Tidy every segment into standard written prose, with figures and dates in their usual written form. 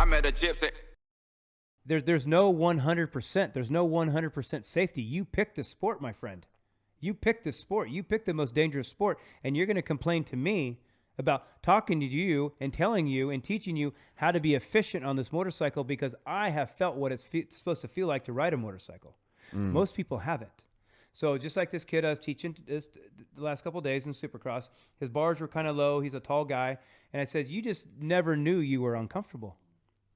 I met a gypsy. There's no 100%. There's no 100% safety. You picked the sport, my friend. You picked the sport. You picked the most dangerous sport, and you're going to complain to me about talking to you and telling you and teaching you how to be efficient on this motorcycle because I have felt what it's supposed to feel like to ride a motorcycle. Most people haven't. So just like this kid I was teaching the last couple of days in Supercross, his bars were kind of low. He's a tall guy. And I said, you just never knew you were uncomfortable.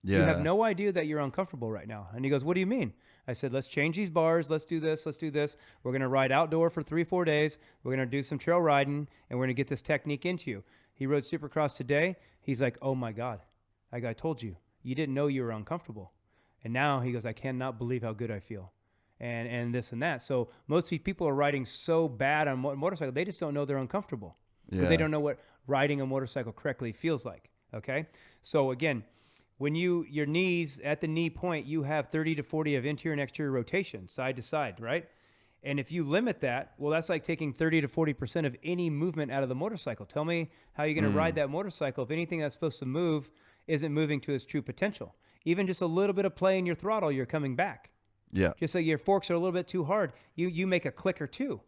Yeah. You have no idea that you're uncomfortable right now. And he goes, what do you mean? I said, let's change these bars. Let's do this. Let's do this. We're going to ride outdoor for 3-4 days. We're going to do some trail riding, and we're going to get this technique into you. He rode Supercross today. He's like, oh, my God. I told you. You didn't know you were uncomfortable. And now he goes, I cannot believe how good I feel. And this and that. So most people are riding so bad on motorcycle, they just don't know they're uncomfortable. Yeah. They don't know what riding a motorcycle correctly feels like. Okay? So, again, when your knees at the knee point, you have 30 to 40 of interior and exterior rotation, side to side, right? And if you limit that, well, that's like taking 30 to 40% of any movement out of the motorcycle. Tell me how you're going to ride that motorcycle if anything that's supposed to move isn't moving to its true potential. Even just a little bit of play in your throttle, you're coming back. Yeah. Just so your forks are a little bit too hard, you make a click or two.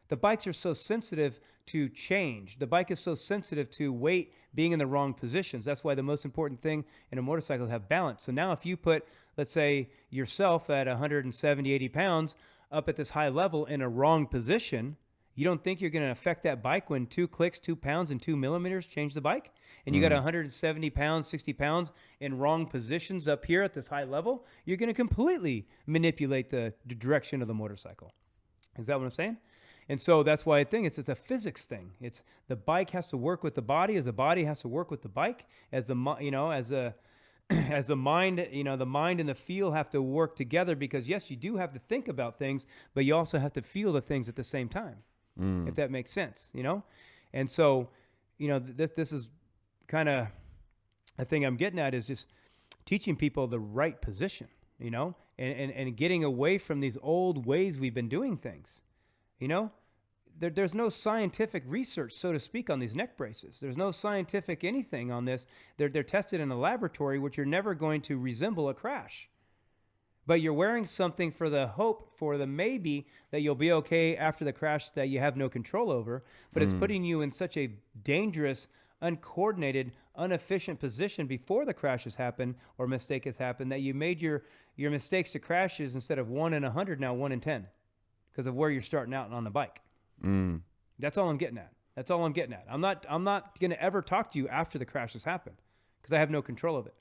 The bikes are so sensitive to change. The bike is so sensitive to weight being in the wrong positions. That's why the most important thing in a motorcycle is have balance. So now if you put, let's say, yourself at 170, 80 pounds up at this high level in a wrong position, you don't think you're going to affect that bike when 2 clicks, 2 pounds, and 2 millimeters change the bike? And you got 170 pounds, 60 pounds in wrong positions up here at this high level? You're going to completely manipulate the direction of the motorcycle. Is that what I'm saying? And so that's why I think it's a physics thing. It's the bike has to work with the body as the body has to work with the bike, as the as the mind, the mind and the feel have to work together, because yes, you do have to think about things, but you also have to feel the things at the same time. If that makes sense, And so, this is kind of a thing I'm getting at, is just teaching people the right position, and getting away from these old ways we've been doing things. There's no scientific research, so to speak, on these neck braces. There's no scientific anything on this. They're tested in a laboratory, which you're never going to resemble a crash. But you're wearing something for the hope, for the maybe that you'll be okay after the crash that you have no control over. But it's putting you in such a dangerous, uncoordinated, inefficient position before the crash has happened or mistake has happened, that you made your mistakes to crashes, instead of 1 in 100, now 1 in 10. Because of where you're starting out on the bike. That's all I'm getting at. That's all I'm getting at. I'm not going to ever talk to you after the crash has happened, because I have no control of it.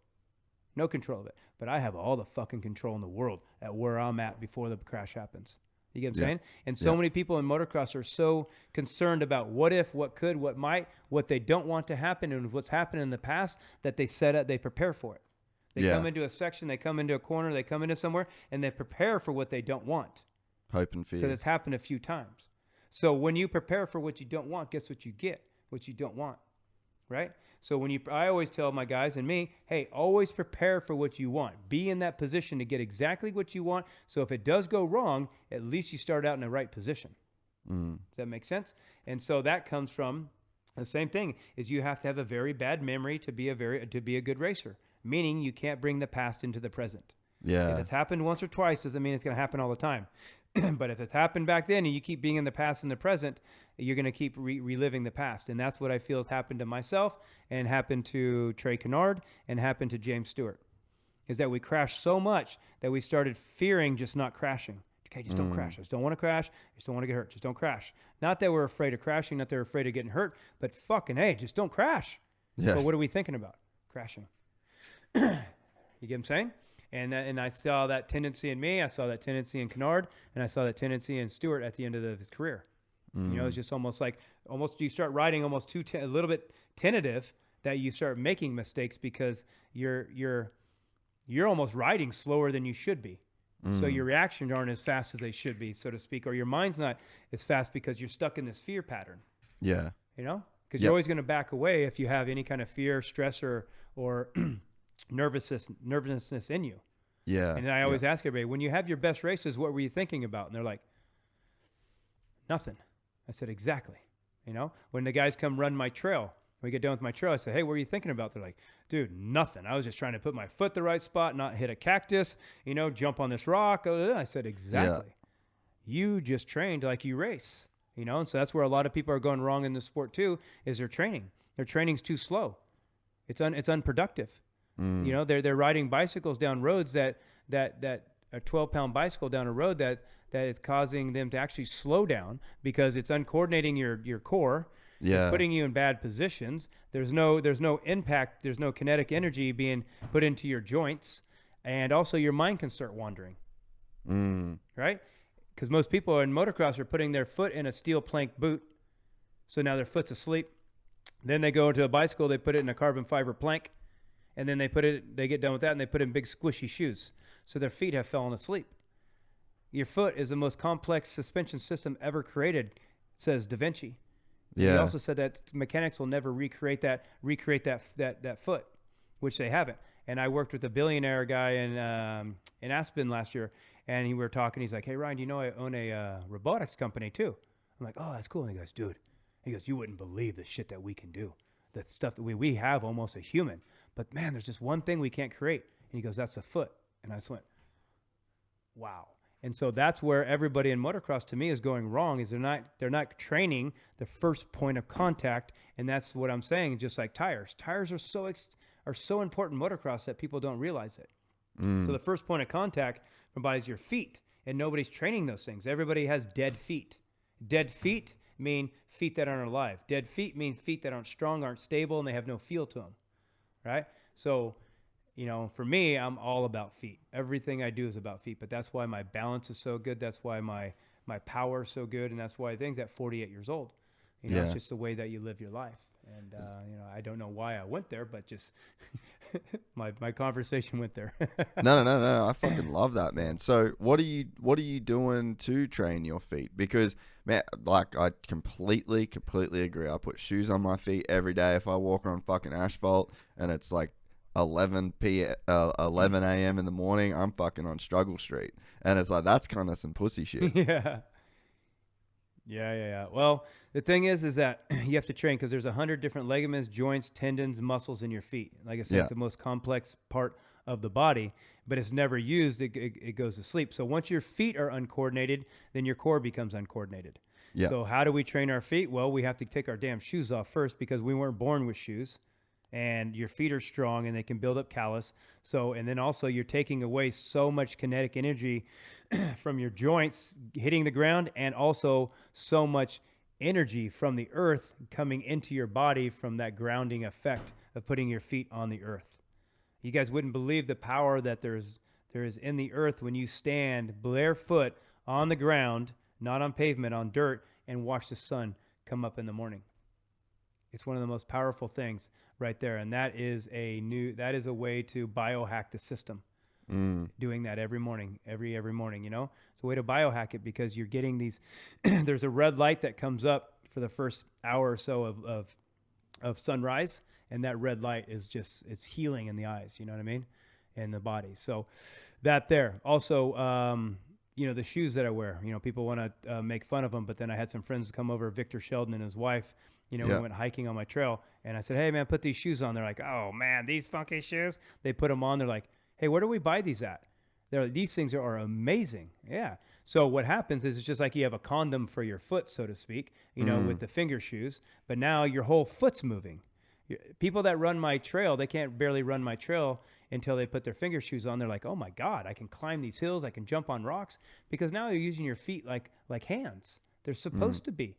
No control of it. But I have all the fucking control in the world at where I'm at before the crash happens. You get what I'm saying? And so many people in motocross are so concerned about what if, what could, what might, what they don't want to happen, and what's happened in the past, that they prepare for it. They come into a section, they come into a corner, they come into somewhere, and they prepare for what they don't want. Hope and fear. Because it's happened a few times. So when you prepare for what you don't want, guess what you get? What you don't want, right? So I always tell my guys and me, hey, always prepare for what you want. Be in that position to get exactly what you want. So if it does go wrong, at least you start out in the right position. Does that make sense? And so that comes from the same thing, is you have to have a very bad memory to be a good racer. Meaning you can't bring the past into the present. Yeah. If it's happened once or twice, doesn't mean it's going to happen all the time. But if it's happened back then and you keep being in the past and the present, you're going to keep reliving the past. And that's what I feel has happened to myself, and happened to Trey Kennard, and happened to James Stewart, is that we crashed so much that we started fearing just not crashing. Okay, just don't crash. I just don't want to crash. I just don't want to get hurt. Just don't crash. Not that we're afraid of crashing, not that we're afraid of getting hurt, but fucking, hey, just don't crash. Yeah. But what are we thinking about? Crashing. You get what I'm saying? And I saw that tendency in me. I saw that tendency in Kennard, and I saw that tendency in Stewart at the end of his career. It's just almost you start riding almost a little bit tentative, that you start making mistakes because you're almost riding slower than you should be. So your reactions aren't as fast as they should be, so to speak, or your mind's not as fast because you're stuck in this fear pattern. Yeah. Because you're always going to back away if you have any kind of fear, stress, or nervousness in you. Yeah. And I always ask everybody, when you have your best races, what were you thinking about? And they're like, nothing. I said, exactly. When the guys come run my trail, We get done with my trail. I say, hey, what are you thinking about? They're like, dude, nothing. I was just trying to put my foot the right spot, not hit a cactus, jump on this rock. I said, exactly. Yeah. You just trained like you race, and so that's where a lot of people are going wrong in the sport too, is their training. Their training's too slow. It's unproductive. They're riding bicycles down roads that a 12-pound bicycle down a road that is causing them to actually slow down because it's uncoordinating your core. Yeah. It's putting you in bad positions. There's no impact. There's no kinetic energy being put into your joints. And also your mind can start wandering. Right? Because most people in motocross are putting their foot in a steel plank boot. So now their foot's asleep. Then they go into a bicycle, they put it in a carbon fiber plank. And then they get done with that and they put in big squishy shoes. So their feet have fallen asleep. Your foot is the most complex suspension system ever created, says Da Vinci. Yeah. He also said that mechanics will never recreate that foot, which they haven't. And I worked with a billionaire guy in Aspen last year, and we were talking. He's like, "Hey Ryan, I own a robotics company too." I'm like, "Oh, that's cool." And he goes, "Dude," "you wouldn't believe the shit that we can do. That stuff that we have almost a human. But man, there's just one thing we can't create." And he goes, "That's a foot." And I just went, "Wow." And so that's where everybody in motocross to me is going wrong, is they're not training the first point of contact. And that's what I'm saying, just like tires. Tires are so important in motocross that people don't realize it. So the first point of contact provides your feet, and nobody's training those things. Everybody has dead feet. Dead feet mean feet that aren't alive. Dead feet mean feet that aren't strong, aren't stable, and they have no feel to them, right? So for me, I'm all about feet. Everything I do is about feet, but that's why my balance is so good. That's why my power is so good. And that's why things at 48 years old, it's just the way that you live your life. And, I don't know why I went there, but just my conversation went there. No. I fucking love that, man. So what are you doing to train your feet? Because man, like I completely agree. I put shoes on my feet every day. If I walk on fucking asphalt and it's like 11 a.m. in the morning, I'm fucking on Struggle Street, and it's like, that's kind of some pussy shit. Yeah. Well, the thing is that you have to train because there's 100 different ligaments, joints, tendons, muscles in your feet. Like I said, it's the most complex part of the body, but it's never used. It goes to sleep. So once your feet are uncoordinated, then your core becomes uncoordinated. Yeah. So how do we train our feet? Well, we have to take our damn shoes off first because we weren't born with shoes. And your feet are strong and they can build up callus. So, and then also you're taking away so much kinetic energy from your joints hitting the ground, and also so much energy from the earth coming into your body from that grounding effect of putting your feet on the earth. You guys wouldn't believe the power that there is in the earth when you stand barefoot on the ground, not on pavement, on dirt, and watch the sun come up in the morning. It's one of the most powerful things right there. And that is a way to biohack the system. Doing that every morning, every morning, it's a way to biohack it, because you're getting these, there's a red light that comes up for the first hour or so of sunrise. And that red light is it's healing in the eyes, you know what I mean? And the body. So that there also, the shoes that I wear, people want to make fun of them, but then I had some friends come over, Victor Sheldon and his wife, we went hiking on my trail, and I said, "Hey man, put these shoes on." They're like, "Oh man, these funky shoes." They put them on. They're like, "Hey, where do we buy these at?" They're like, "These things are amazing." Yeah. So what happens is it's just like you have a condom for your foot, so to speak, with the finger shoes, but now your whole foot's moving. People that run my trail, they can't barely run my trail until they put their finger shoes on. They're like, "Oh my God, I can climb these hills. I can jump on rocks," because now you're using your feet like hands. They're supposed to be.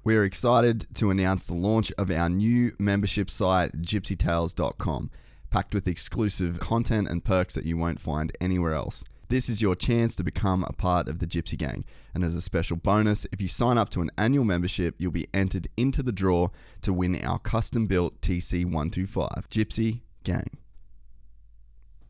We're excited to announce the launch of our new membership site, gypsytales.com, packed with exclusive content and perks that you won't find anywhere else. This is your chance to become a part of the Gypsy Gang. And as a special bonus, if you sign up to an annual membership, you'll be entered into the draw to win our custom-built TC125. Gypsy Gang.